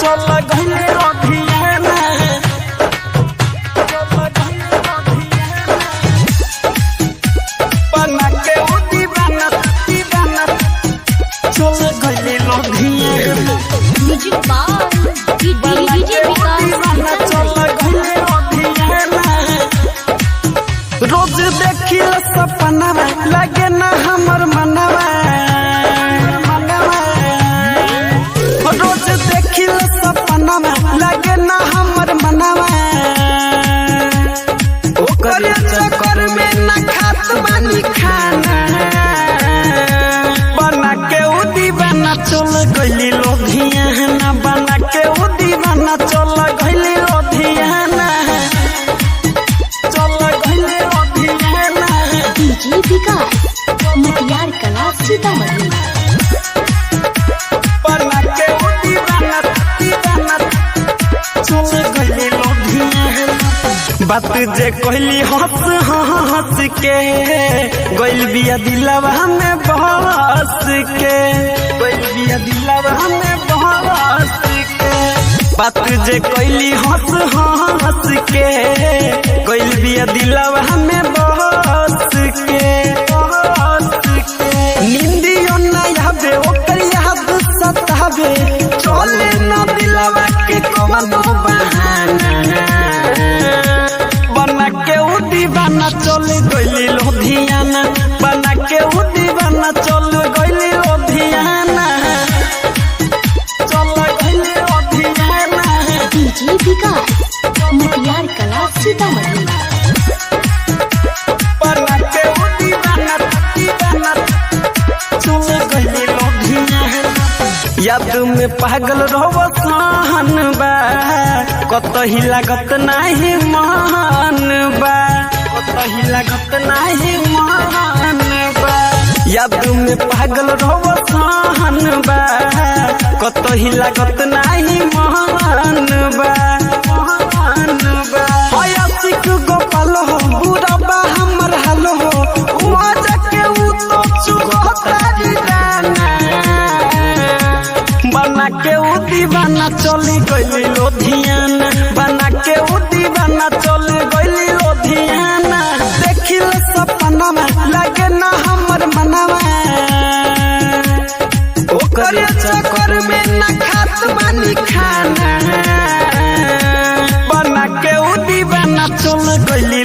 चल गइले लुधियाना बना के उ दीवाना दीवाना चल गइले लुधियाना म्यूजिक बार डीजे विकास चल गइले लुधियाना रोज देखिल सपना लगे ना हमर मनवा रोज देखिल सपना लगे ना हमर मनवा ओकर चक्कर में ना खात बानी खाना बना के उ दीवाना चल गइली लुधियाना बना के उ दीवाना चल गइली लुधियाना चल गइली लुधियाना डीजे विकास मुटियार कला सीतामढ़ी बना के उ दीवाना दीवाना चल गइली लुधियाना बात जे कहली हंस हंस के गइल बिया दिलवा में बहस के गइल बिया दिलवा में बहस के बात जे कहली हंस हंस के गइल बिया दिलवा में बहस के नींदियो ना आवे ओकर याद सतावे चले न दिलवा के कोनो बहाना बना के उ दीवाना चल गइली लुधियाना बना के उ दीवाना चल गइली लुधियाना चल गइली लुधियाना डीजे विकास मुटियार कला सीतामढ़ी बना के उ दीवाना दीवाना चल गइली लुधियाना याद में पागल रहब सहन बा कतही लागत नाही मान बा कतही लागत नाही मान बा याद में पागल रहब सहन बा कतही लागत नाही मान बा हयासिक गोपाल हो बुढ़बा हमर हाल हो वहाँ जाके उ तो चुगतारी दाना बना के उ दीवाना चली गइली लुधियाना बना के उ दीवाना चल गइली लुधियाना देखिल सपना लगे ना हमर मनवा ओकर चक्कर में ना खात बानी खाना बना के उ दीवाना चल गइली